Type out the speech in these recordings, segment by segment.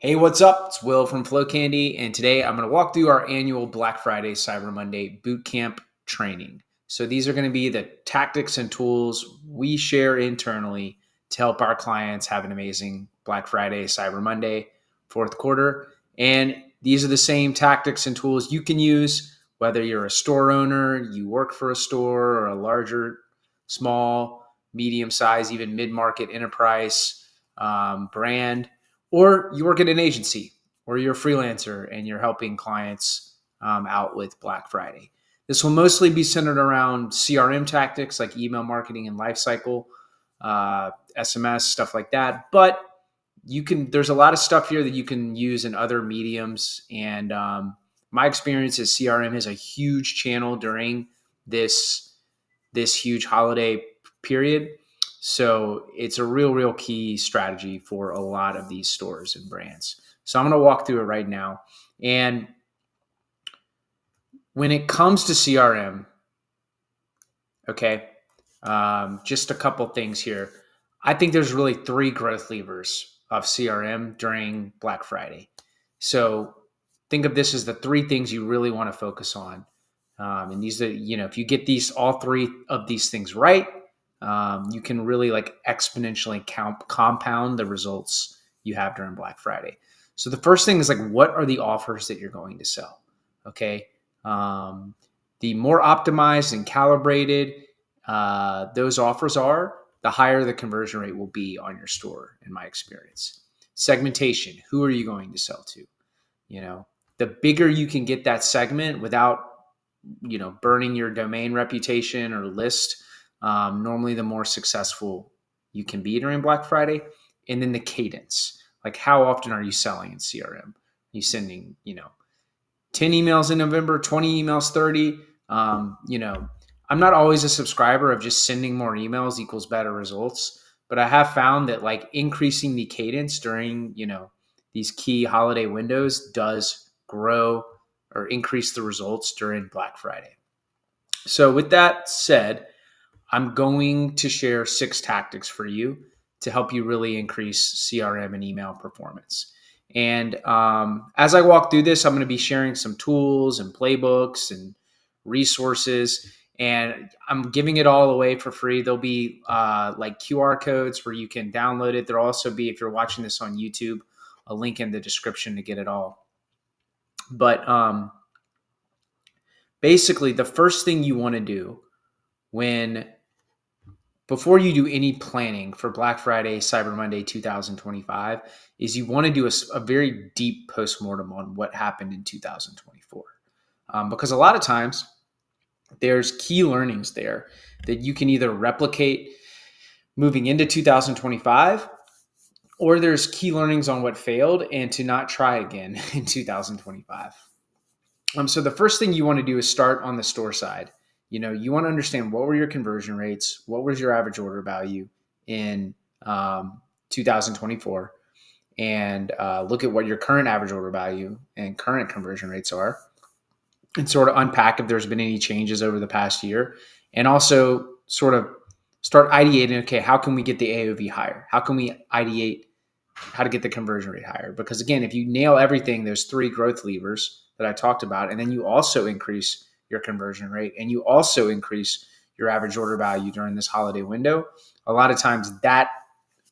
Hey, what's up? It's Will from Flow Candy, and today I'm going to walk through our annual Black Friday Cyber Monday Bootcamp training. So these are going to be the tactics and tools we share internally to help our clients have an amazing Black Friday Cyber Monday fourth quarter. And these are the same tactics and tools you can use whether you're a store owner, you work for a store, or a larger, small, medium size, even mid-market enterprise brand, or you work at an agency or you're a freelancer and you're helping clients out with Black Friday. This will mostly be centered around CRM tactics like email marketing and lifecycle, SMS, stuff like that. But there's a lot of stuff here that you can use in other mediums. And my experience is CRM is a huge channel during this huge holiday period. So it's a real key strategy for a lot of these stores and brands. So I'm going to walk through it right now. And when it comes to CRM, okay, just a couple things here. I think there's really three growth levers of CRM during Black Friday. So think of this as the three things you really want to focus on. And these are, if you get all three of these things right, you can really exponentially compound the results you have during Black Friday. So the first thing is what are the offers that you're going to sell? Okay. The more optimized and calibrated those offers are, the higher the conversion rate will be on your store, in my experience. Segmentation. Who are you going to sell to? The bigger you can get that segment without, burning your domain reputation or list, normally the more successful you can be during Black Friday. And then the cadence, how often are you selling in CRM? Are you sending, 10 emails in November, 20 emails, 30? I'm not always a subscriber of just sending more emails equals better results, but I have found that increasing the cadence during, these key holiday windows does grow or increase the results during Black Friday. So with that said, I'm going to share 6 tactics for you to help you really increase CRM and email performance. And as I walk through this, I'm going to be sharing some tools and playbooks and resources, and I'm giving it all away for free. There'll be QR codes where you can download it. There'll also be, if you're watching this on YouTube, a link in the description to get it all. But basically, the first thing you want to do before you do any planning for Black Friday, Cyber Monday 2025, is you want to do a very deep postmortem on what happened in 2024. Because a lot of times there's key learnings there that you can either replicate moving into 2025, or there's key learnings on what failed and to not try again in 2025. So the first thing you want to do is start on the store side. You want to understand what were your conversion rates, what was your average order value in 2024, and look at what your current average order value and current conversion rates are, and sort of unpack if there's been any changes over the past year, and also sort of start ideating, okay, how can we get the AOV higher? How can we ideate how to get the conversion rate higher? Because again, if you nail everything, there's 3 growth levers that I talked about, and then you also increase your conversion rate and you also increase your average order value during this holiday window, a lot of times that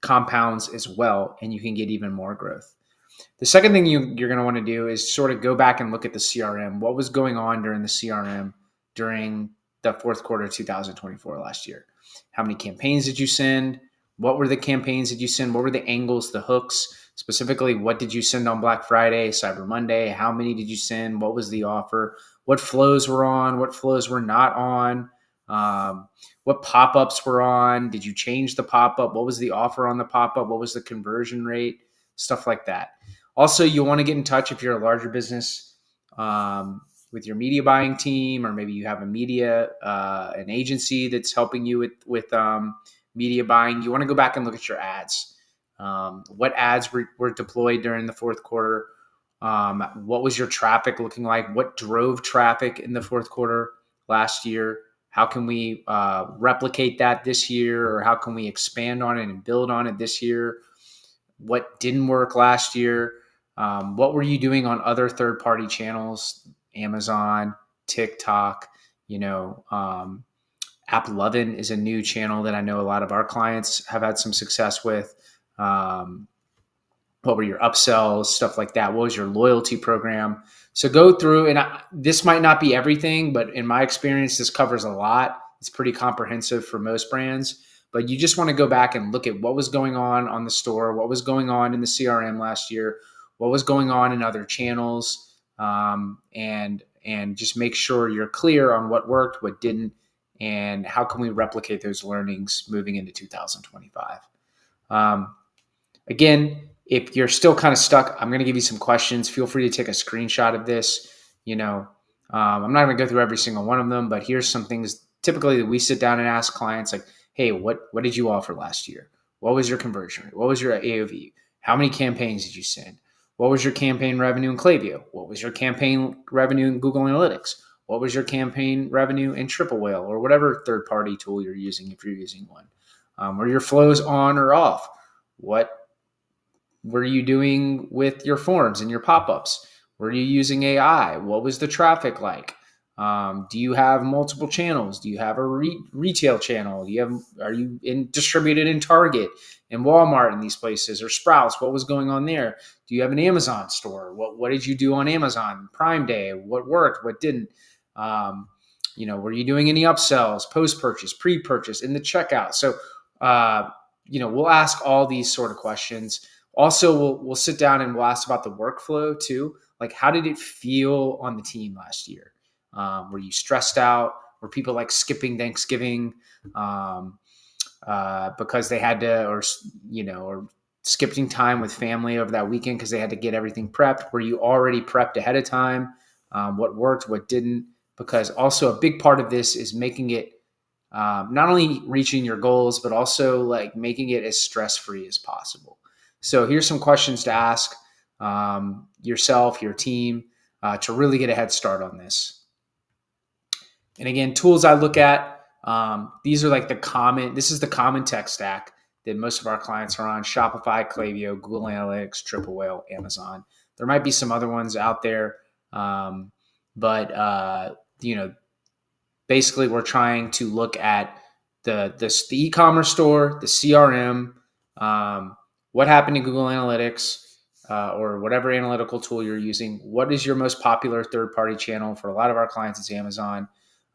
compounds as well, and you can get even more growth. The second thing you're going to want to do is sort of go back and look at the CRM. What was going on during the CRM during the fourth quarter of 2024 last year? How many campaigns did you send? What were the campaigns that you send? What were the angles, the hooks? Specifically, what did you send on Black Friday, Cyber Monday? How many did you send? What was the offer? What flows were on? What flows were not on? What pop-ups were on? Did you change the pop-up? What was the offer on the pop-up? What was the conversion rate? Stuff like that. Also, you want to get in touch if you're a larger business with your media buying team, or maybe you have an agency that's helping you with media buying. You want to go back and look at your ads. What ads were deployed during the fourth quarter? What was your traffic looking like? What drove traffic in the fourth quarter last year? How can we replicate that this year, or how can we expand on it and build on it this year? What didn't work last year? What were you doing on other third-party channels? Amazon, TikTok, AppLovin is a new channel that I know a lot of our clients have had some success with. What were your upsells, stuff like that? What was your loyalty program? So go through, and this might not be everything, but in my experience, this covers a lot. It's pretty comprehensive for most brands, but you just want to go back and look at what was going on the store, what was going on in the CRM last year, what was going on in other channels, and just make sure you're clear on what worked, what didn't, and how can we replicate those learnings moving into 2025. Again, if you're still kind of stuck, I'm going to give you some questions. Feel free to take a screenshot of this. I'm not going to go through every single one of them, but here's some things typically that we sit down and ask clients like, hey, what did you offer last year? What was your conversion rate? What was your AOV? How many campaigns did you send? What was your campaign revenue in Klaviyo? What was your campaign revenue in Google Analytics? What was your campaign revenue in Triple Whale or whatever third-party tool you're using if you're using one? Were your flows on or off? What were you doing with your forms and your pop-ups? Were you using AI? What was the traffic like? Do you have multiple channels? Do you have a retail channel? Are you distributed in Target and Walmart in these places, or Sprouts? What was going on there? Do you have an Amazon store? What did you do on Amazon Prime Day? What worked? What didn't? Were you doing any upsells, post-purchase, pre-purchase, in the checkout? So, we'll ask all these sort of questions. Also, we'll sit down and we'll ask about the workflow too. Like, how did it feel on the team last year? Were you stressed out? Were people like skipping Thanksgiving because they had to, or skipping time with family over that weekend because they had to get everything prepped? Were you already prepped ahead of time? What worked? What didn't? Because also a big part of this is making it not only reaching your goals, but also like making it as stress-free as possible. So here's some questions to ask yourself, your team, to really get a head start on this. And again, tools I look at, these are like this is the common tech stack that most of our clients are on: Shopify, Klaviyo, Google Analytics, Triple Whale, Amazon. There might be some other ones out there, but basically we're trying to look at the e-commerce store, the CRM, what happened in Google Analytics, or whatever analytical tool you're using. What is your most popular third-party channel? For a lot of our clients, it's Amazon.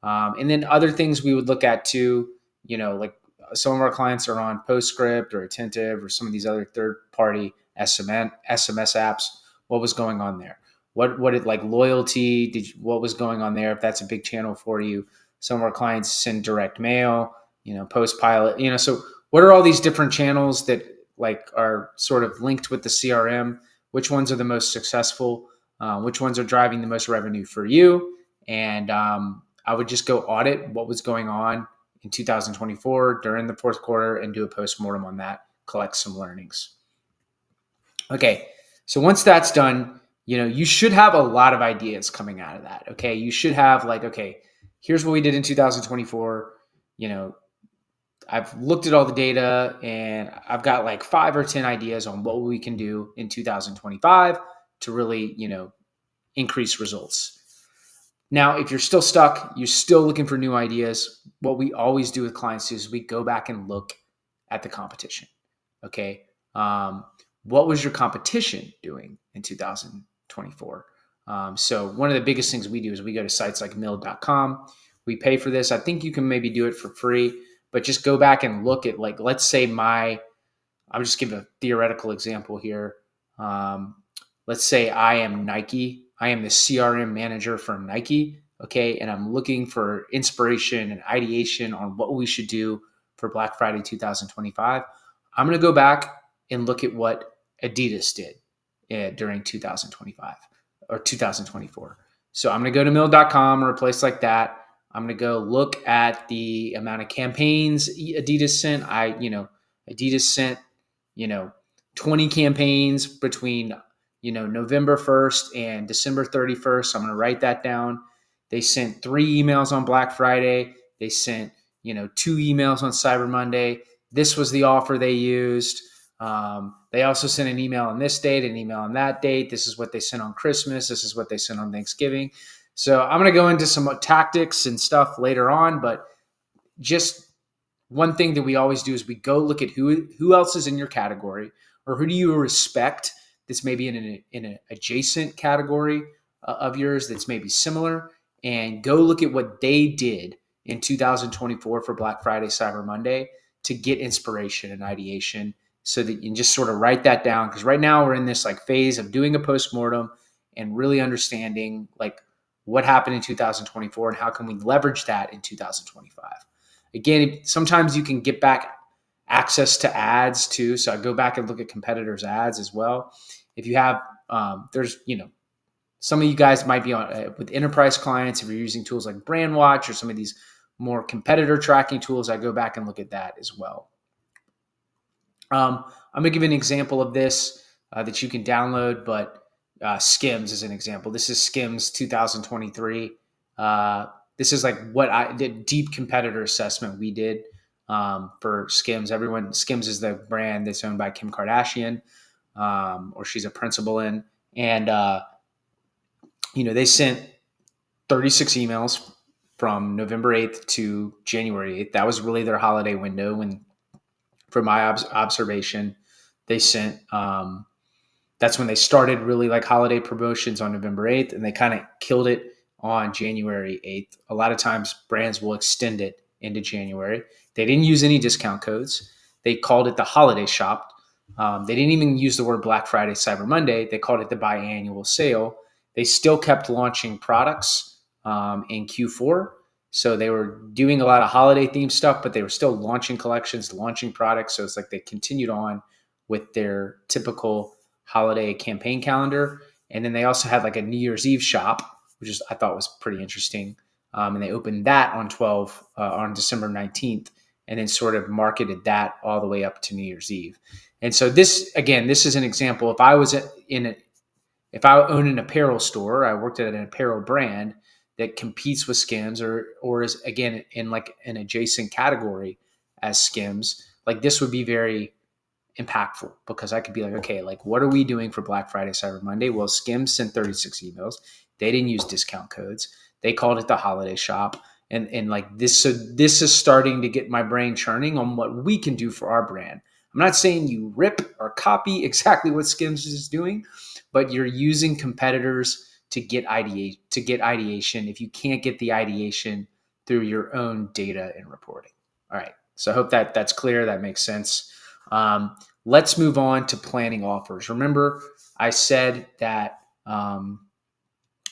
And then other things we would look at too, like some of our clients are on Postscript or Attentive or some of these other third-party SMS apps. What was going on there? What did like loyalty? What was going on there? If that's a big channel for you, some of our clients send direct mail, Postpilot, so what are all these different channels that like are sort of linked with the CRM? Which ones are the most successful? Which ones are driving the most revenue for you? And I would just go audit what was going on in 2024 during the fourth quarter and do a postmortem on that, collect some learnings. Okay, so once that's done, you should have a lot of ideas coming out of that. Okay, you should have like, okay, here's what we did in 2024. I've looked at all the data and I've got like 5 or 10 ideas on what we can do in 2025 to really, increase results. Now, if you're still stuck, you're still looking for new ideas, what we always do with clients is we go back and look at the competition. Okay. What was your competition doing in 2024? So one of the biggest things we do is we go to sites like mill.com. We pay for this. I think you can maybe do it for free, but just go back and look at, like, let's say I'll just give a theoretical example here. Let's say I am Nike. I am the CRM manager for Nike. Okay. And I'm looking for inspiration and ideation on what we should do for Black Friday 2025. I'm going to go back and look at what Adidas did during 2025 or 2024. So I'm going to go to mill.com or a place like that. I'm going to go look at the amount of campaigns Adidas sent. Adidas sent, 20 campaigns between, November 1st and December 31st. So I'm going to write that down. They sent 3 emails on Black Friday. They sent, 2 emails on Cyber Monday. This was the offer they used. They also sent an email on this date, an email on that date. This is what they sent on Christmas. This is what they sent on Thanksgiving. So I'm going to go into some tactics and stuff later on, but just one thing that we always do is we go look at who else is in your category, or who do you respect that's maybe in an adjacent category of yours that's maybe similar, and go look at what they did in 2024 for Black Friday, Cyber Monday, to get inspiration and ideation, so that you can just sort of write that down. Because right now we're in this like phase of doing a postmortem and really understanding like what happened in 2024 and how can we leverage that in 2025. Again, sometimes you can get back access to ads too. So I go back and look at competitors' ads as well. If you have, there's, some of you guys might be on with enterprise clients. If you're using tools like Brandwatch or some of these more competitor tracking tools, I go back and look at that as well. I'm going to give you an example of this that you can download, but Skims is an example. This is Skims 2023. This is like what I did, deep competitor assessment we did for Skims. Skims is the brand that's owned by Kim Kardashian, or she's a principal in. And, they sent 36 emails from November 8th to January 8th. That was really their holiday window. And from my observation, they sent, that's when they started really like holiday promotions on November 8th, and they kind of killed it on January 8th. A lot of times brands will extend it into January. They didn't use any discount codes. They called it the holiday shop. They didn't even use the word Black Friday, Cyber Monday. They called it the biannual sale. They still kept launching products in Q4. So they were doing a lot of holiday themed stuff, but they were still launching collections, launching products. So it's like they continued on with their typical holiday campaign calendar. And then they also had like a New Year's Eve shop, which I thought was pretty interesting. And they opened that on December 19th, and then sort of marketed that all the way up to New Year's Eve. And so this is an example. If I own an apparel store, I worked at an apparel brand that competes with Skims or is again in like an adjacent category as Skims, like this would be very impactful, because I could be like, okay, like what are we doing for Black Friday, Cyber Monday? Well, Skims sent 36 emails. They didn't use discount codes. They called it the holiday shop. And like this, so this is starting to get my brain churning on what we can do for our brand. I'm not saying you rip or copy exactly what Skims is doing, but you're using competitors to get ideation if you can't get the ideation through your own data and reporting. All right. So I hope that's clear. That makes sense. Let's move on to planning offers. Remember, I said that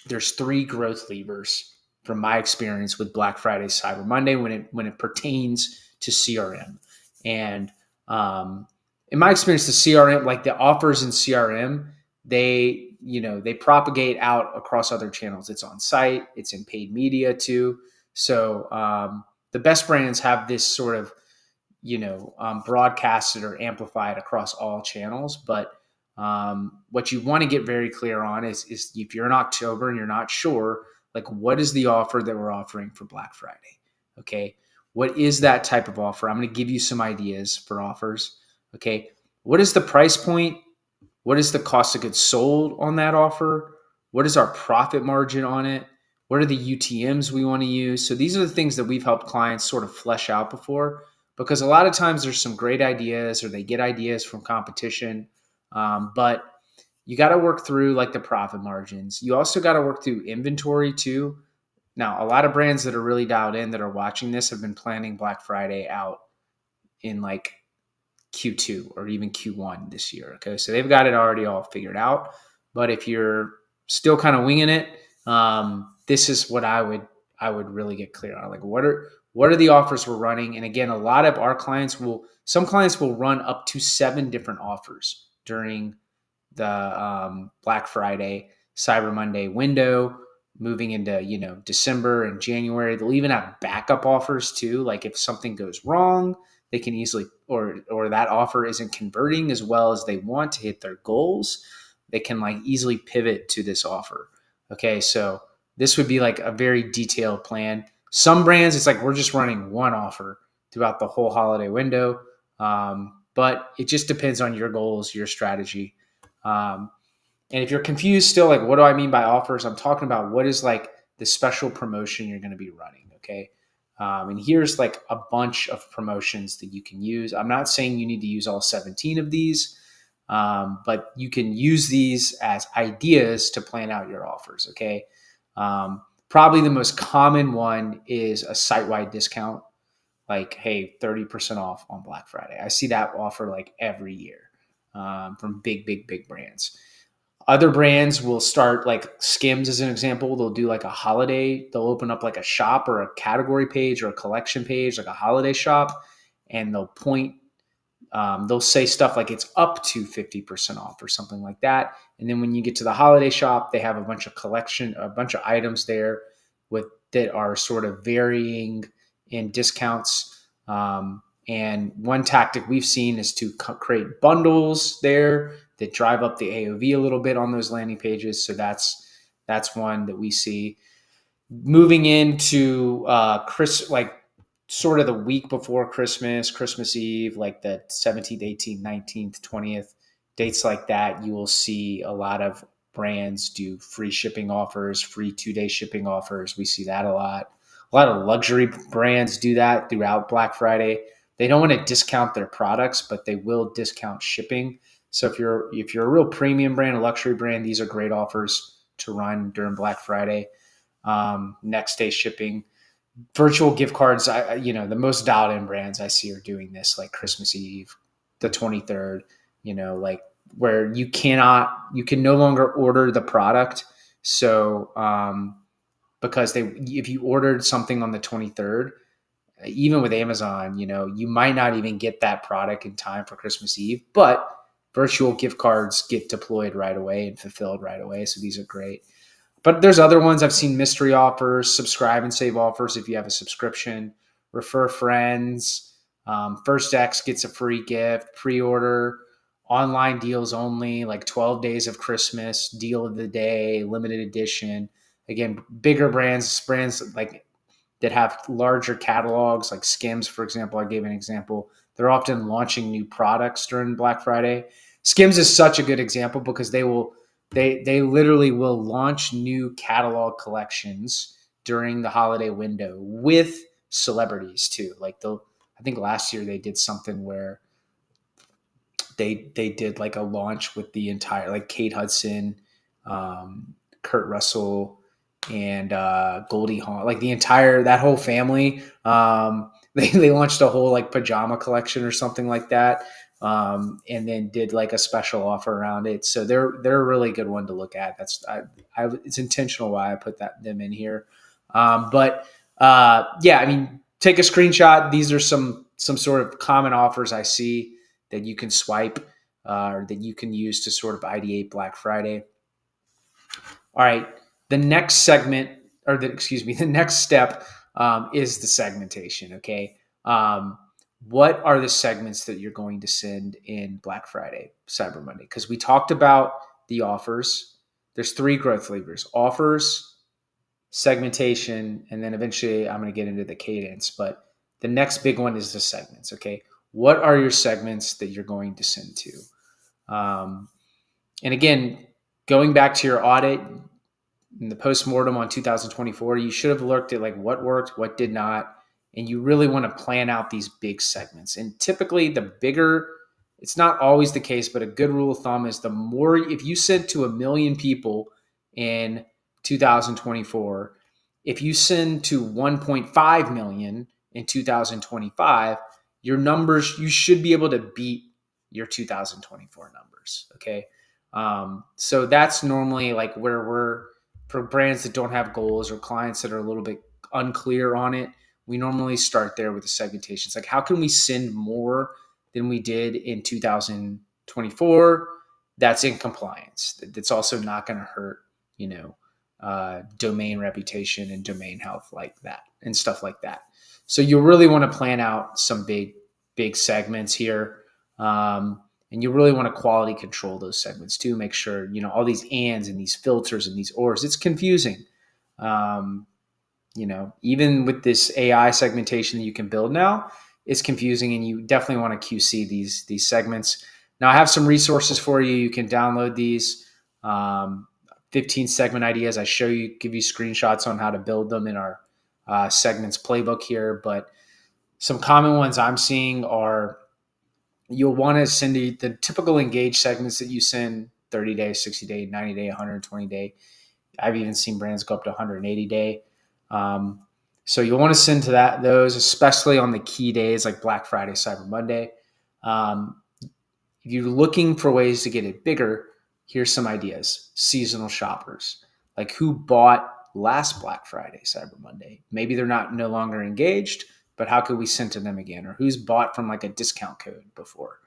there's 3 growth levers from my experience with Black Friday, Cyber Monday when it pertains to CRM. And in my experience, the CRM, like the offers in CRM, they propagate out across other channels. It's on site, it's in paid media too. So the best brands have this sort of broadcasted or amplified across all channels. But what you want to get very clear on is if you're in October and you're not sure, like what is the offer that we're offering for Black Friday? Okay. What is that type of offer? I'm going to give you some ideas for offers. Okay. What is the price point? What is the cost of goods sold on that offer? What is our profit margin on it? What are the UTMs we want to use? So these are the things that we've helped clients sort of flesh out before, because a lot of times there's some great ideas or they get ideas from competition. But you got to work through like the profit margins. You also got to work through inventory too. Now, a lot of brands that are really dialed in that are watching this have been planning Black Friday out in like Q2 or even Q1 this year. Okay. So they've got it already all figured out. But if you're still kind of winging it, this is what I would really get clear on. Like what are the offers we're running? And again, a lot of our some clients will run up to 7 different offers during the Black Friday, Cyber Monday window, moving into December and January. They'll even have backup offers too. Like if something goes wrong, they can easily or that offer isn't converting as well as they want to hit their goals, they can like easily pivot to this offer. Okay, so this would be like a very detailed plan. Some brands, it's like we're just running one offer throughout the whole holiday window. but it just depends on your goals, your strategy. And if you're confused still, like, what do I mean by offers? I'm talking about what is like the special promotion you're going to be running. Okay. And here's like a bunch of promotions that you can use. I'm not saying you need to use all 17 of these, but you can use these as ideas to plan out your offers. Okay. Probably the most common one is a site-wide discount, like, hey, 30% off on Black Friday. I see that offer like every year from big brands. Other brands will start, like Skims as an example. They'll do like a holiday. They'll open up like a shop or a category page or a collection page, like a holiday shop, and they'll say stuff like it's up to 50% off or something like that. And then when you get to the holiday shop, they have a bunch of items there that are sort of varying in discounts. And one tactic we've seen is to create bundles there that drive up the AOV a little bit on those landing pages. So that's one that we see. Moving into like sort of the week before Christmas Eve, like the 17th, 18th, 19th, 20th, dates like that, you will see a lot of brands do free shipping offers, free 2-day shipping offers. We see that a lot. A lot of luxury brands do that throughout Black Friday. They don't want to discount their products, but they will discount shipping. So if you're a real premium brand, a luxury brand, these are great offers to run during Black Friday. Next day shipping, virtual gift cards. The most dialed in brands I see are doing this, like Christmas Eve, the 23rd, like where you can no longer order the product. So, because if you ordered something on the 23rd, even with Amazon, you might not even get that product in time for Christmas Eve, but virtual gift cards get deployed right away and fulfilled right away. So these are great. But there's other ones. I've seen mystery offers, subscribe and save offers if you have a subscription, refer friends, First X gets a free gift, pre-order, online deals only, like 12 days of Christmas, deal of the day, limited edition. Again, bigger brands like that have larger catalogs, like Skims, for example. I gave an example. They're often launching new products during Black Friday. Skims is such a good example because they literally will launch new catalog collections during the holiday window with celebrities too. Like I think last year they did something where they did like a launch with the entire, like Kate Hudson, Kurt Russell, and Goldie Hawn, like that whole family. They launched a whole like pajama collection or something like that. And then did like a special offer around it. So they're a really good one to look at. It's intentional why I put them in here. But I mean, take a screenshot. These are some sort of common offers I see that you can swipe or that you can use to sort of ideate Black Friday. All right. The next segment, the next step is the segmentation. Okay. What are the segments that you're going to send in Black Friday, Cyber Monday? Because we talked about the offers. There's 3 growth levers: offers, segmentation, and then eventually I'm going to get into the cadence. But the next big one is the segments. Okay. What are your segments that you're going to send to? And again, going back to your audit, in the postmortem on 2024, you should have looked at like what worked, what did not, and you really want to plan out these big segments. And typically the bigger, it's not always the case, but a good rule of thumb is if you send to 1 million people in 2024, if you send to 1.5 million in 2025, your numbers, you should be able to beat your 2024 numbers. Okay. So that's normally like where for brands that don't have goals or clients that are a little bit unclear on it, we normally start there with the segmentation. It's like, how can we send more than we did in 2024? That's in compliance. That's also not going to hurt, domain reputation and domain health like that and stuff like that. So you really want to plan out some big segments here. And you really want to quality control those segments too. Make sure, all these ands and these filters and these ors, it's confusing. Even with this AI segmentation that you can build now, it's confusing, and you definitely want to QC these segments. Now I have some resources for you. You can download these 15 segment ideas. I show you, give you screenshots on how to build them in our segments playbook here. But some common ones I'm seeing are, you'll want to send the typical engage segments that you send: 30 day, 60 day, 90 day, 120 day. I've even seen brands go up to 180 day. So you'll want to send to those, especially on the key days like Black Friday, Cyber Monday. If you're looking for ways to get it bigger, here's some ideas. Seasonal shoppers, like who bought last Black Friday, Cyber Monday. Maybe they're no longer engaged, but how could we send to them again? Or who's bought from like a discount code before?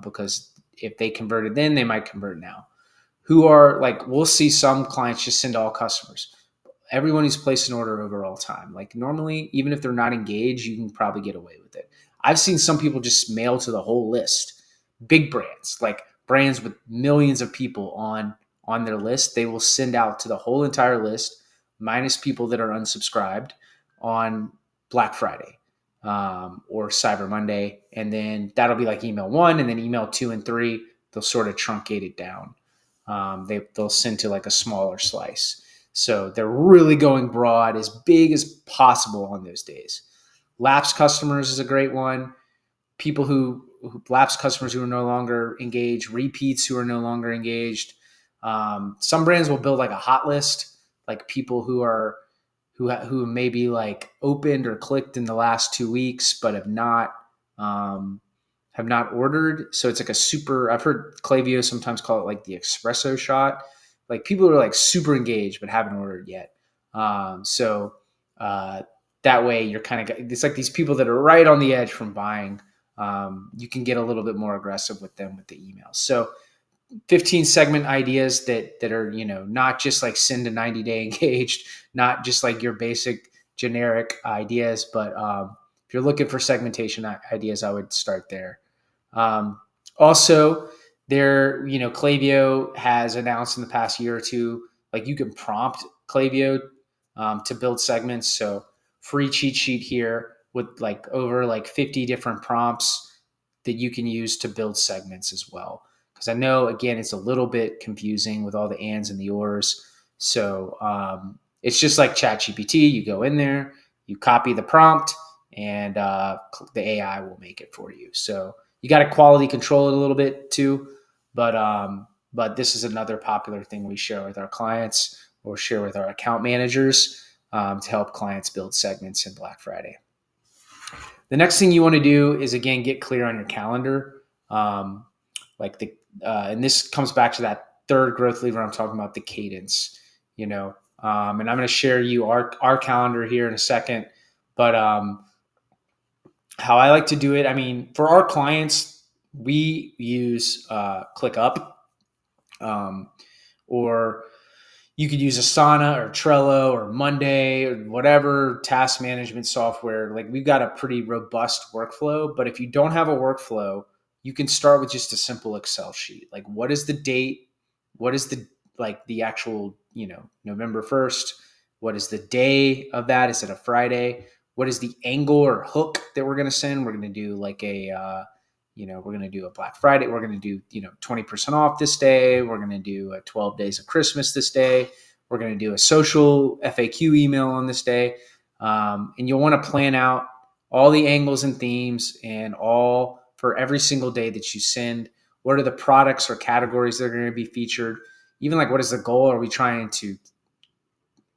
Because if they converted then, they might convert now. Who are like, we'll see some clients just send to all customers. Everyone who's placed an order over all time. Like normally, even if they're not engaged, you can probably get away with it. I've seen some people just mail to the whole list. Big brands, like brands with millions of people on their list, they will send out to the whole entire list, minus people that are unsubscribed, on Black Friday or Cyber Monday. And then that'll be like email 1, and then email 2 and 3, they'll sort of truncate it down. They'll send to like a smaller slice. So they're really going broad, as big as possible on those days. Lapsed customers is a great one. People who lapsed customers who are no longer engaged, repeats who are no longer engaged. Some brands will build like a hot list, like people who maybe like opened or clicked in the last 2 weeks, but have not ordered. So it's like a super, I've heard Klaviyo sometimes call it like the espresso shot. Like people are like super engaged, but haven't ordered yet. That way you're kind of, it's like these people that are right on the edge from buying. You can get a little bit more aggressive with them with the emails. So 15 segment ideas that are, not just like send a 90-day engaged, not just like your basic generic ideas, but if you're looking for segmentation ideas, I would start there. Also, Klaviyo has announced in the past year or two, like you can prompt Klaviyo to build segments. So free cheat sheet here with like over like 50 different prompts that you can use to build segments as well. Because I know, again, it's a little bit confusing with all the ands and the ors. So it's just like ChatGPT. You go in there, you copy the prompt, and the AI will make it for you. So you got to quality control it a little bit too. But this is another popular thing we share with our clients or share with our account managers to help clients build segments in Black Friday. The next thing you want to do is, again, get clear on your calendar. And this comes back to that third growth lever I'm talking about, the cadence, and I'm going to share you our calendar here in a second. But how I like to do it, I mean, for our clients, we use ClickUp, or you could use Asana or Trello or Monday or whatever task management software. Like we've got a pretty robust workflow, but if you don't have a workflow, you can start with just a simple Excel sheet. Like what is the date? What is the actual, November 1st? What is the day of that? Is it a Friday? What is the angle or hook that we're going to send? We're going to do like we're going to do a Black Friday. We're going to do, 20% off this day. We're going to do a 12 days of Christmas this day. We're going to do a social FAQ email on this day. And you'll want to plan out all the angles and themes and all for every single day that you send. What are the products or categories that are going to be featured? Even like, what is the goal? Are we trying to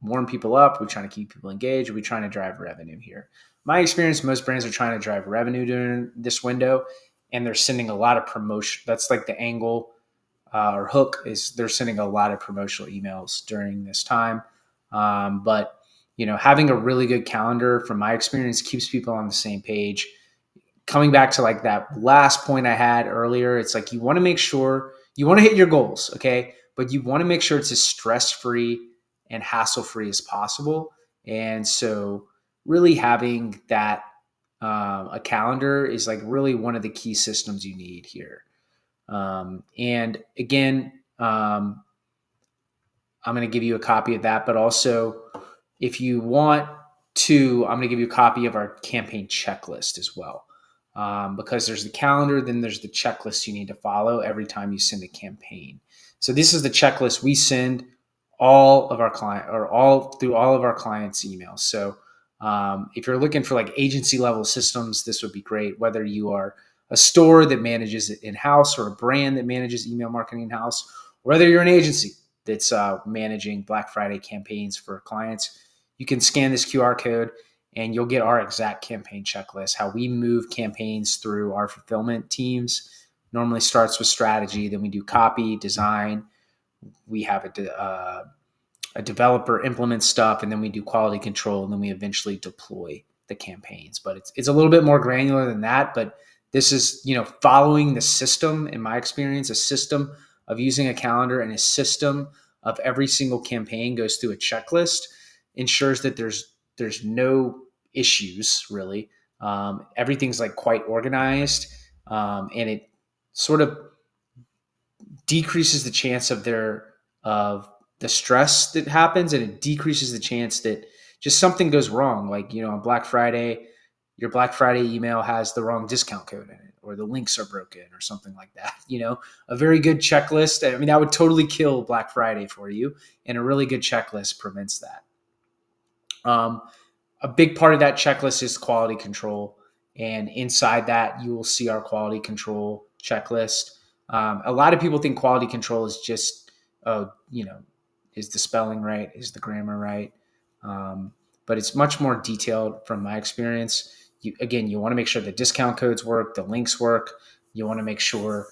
warm people up? Are we trying to keep people engaged? Are we trying to drive revenue here? My experience, most brands are trying to drive revenue during this window, and they're sending a lot of promotion. That's like the angle or hook, is they're sending a lot of promotional emails during this time. But having a really good calendar, from my experience, keeps people on the same page. Coming back to like that last point I had earlier, it's like you want to make sure you want to hit your goals, okay? But you want to make sure it's as stress-free and hassle-free as possible. And so really having that a calendar is like really one of the key systems you need here. And again, I'm going to give you a copy of that, but also if you want Two, I'm going to give you a copy of our campaign checklist as well. Because there's the calendar, then there's the checklist you need to follow every time you send a campaign. So this is the checklist we send all of our through all of our clients' emails. So if you're looking for like agency level systems, this would be great. Whether you are a store that manages it in-house or a brand that manages email marketing in-house, or whether you're an agency that's managing Black Friday campaigns for clients, you can scan this QR code and you'll get our exact campaign checklist, how we move campaigns through our fulfillment teams. Normally starts with strategy, then we do copy, design. We have a developer implement stuff, and then we do quality control, and then we eventually deploy the campaigns. But it's a little bit more granular than that. But this is, following the system, in my experience, a system of using a calendar and a system of every single campaign goes through a checklist, ensures that there's no issues really. Everything's like quite organized, and it sort of decreases the chance of the stress that happens, and it decreases the chance that just something goes wrong. Like, on Black Friday, your Black Friday email has the wrong discount code in it, or the links are broken or something like that. A very good checklist. I mean, that would totally kill Black Friday for you. And a really good checklist prevents that. A big part of that checklist is quality control. And inside that, you will see our quality control checklist. A lot of people think quality control is just, is the spelling right? Is the grammar right? But it's much more detailed from my experience. You want to make sure the discount codes work, the links work. You want to make sure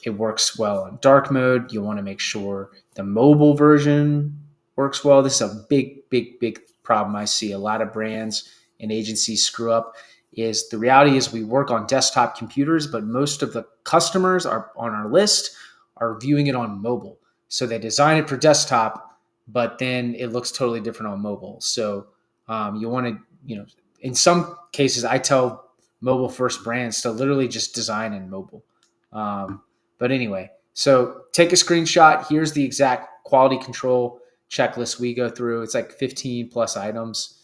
it works well in dark mode. You want to make sure the mobile version works well. This is a big, big, big problem I see a lot of brands and agencies screw up. Is the reality is we work on desktop computers, but most of the customers are on our list are viewing it on mobile. So they design it for desktop, but then it looks totally different on mobile. So you want to, in some cases, I tell mobile first brands to literally just design in mobile. But anyway, so take a screenshot. Here's the exact quality control checklist we go through. It's like 15 plus items.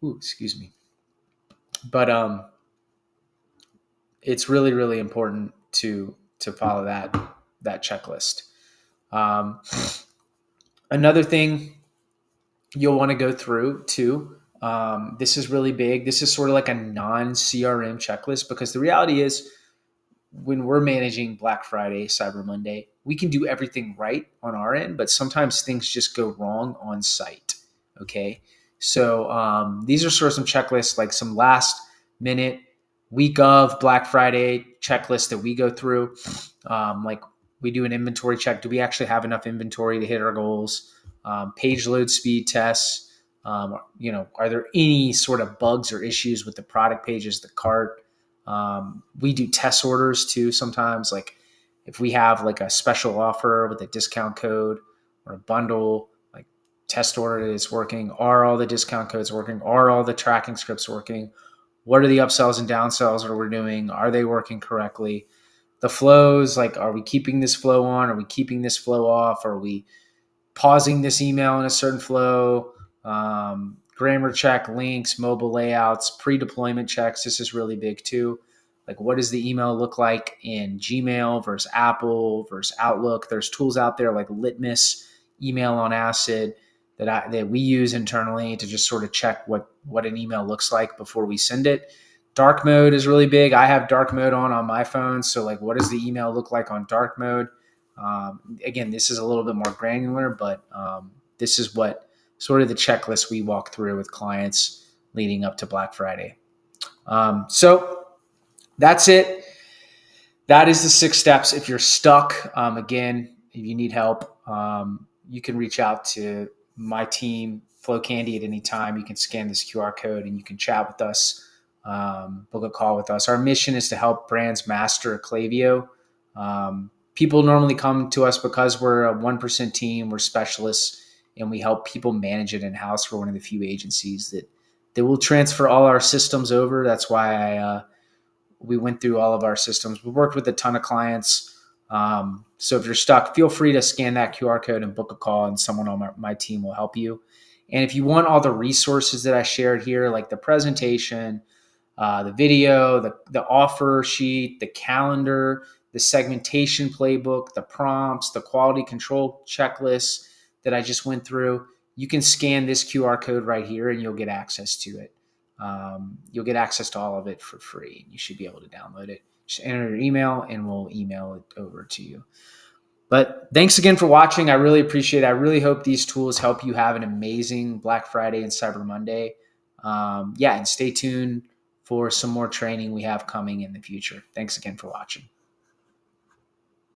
Excuse me. But it's really, really important to follow that checklist. Another thing you'll want to go through too. This is really big. This is sort of like a non-CRM checklist, because the reality is when we're managing Black Friday, Cyber Monday, we can do everything right on our end, but sometimes things just go wrong on site. Okay. So these are sort of some checklists, like some last minute week of Black Friday checklist that we go through. Like we do an inventory check. Do we actually have enough inventory to hit our goals? Page load speed tests. Are there any sort of bugs or issues with the product pages, the cart? We do test orders too sometimes. Like if we have like a special offer with a discount code or a bundle, like test order that is working. Are all the discount codes working? Are all the tracking scripts working? What are the upsells and downsells that we're doing? Are they working correctly? The flows, like, are we keeping this flow on? Are we keeping this flow off? Are we pausing this email in a certain flow? Grammar check, links, mobile layouts, pre-deployment checks. This is really big too. Like, what does the email look like in Gmail versus Apple versus Outlook? There's tools out there like Litmus, Email on Acid that we use internally to just sort of check what an email looks like before we send it. Dark mode is really big. I have dark mode on my phone. So like, what does the email look like on dark mode? Again, this is a little bit more granular, but this is what sort of the checklist we walk through with clients leading up to Black Friday. So that's it. That is the 6 steps. If you're stuck, again, if you need help, you can reach out to my team, Flow Candy, at any time. You can scan this QR code and you can chat with us, book a call with us. Our mission is to help brands master Klaviyo. People normally come to us because we're a 1% team, we're specialists, and we help people manage it in-house. We're one of the few agencies that will transfer all our systems over. That's why we went through all of our systems. We worked with a ton of clients. So if you're stuck, feel free to scan that QR code and book a call, and someone on my team will help you. And if you want all the resources that I shared here, like the presentation, the video, the offer sheet, the calendar, the segmentation playbook, the prompts, the quality control checklist that I just went through, you can scan this QR code right here and you'll get access to it. You'll get access to all of it for free. You should be able to download it. Just enter your email and we'll email it over to you. But thanks again for watching. I really appreciate it. I really hope these tools help you have an amazing Black Friday and Cyber Monday. And stay tuned for some more training we have coming in the future. Thanks again for watching.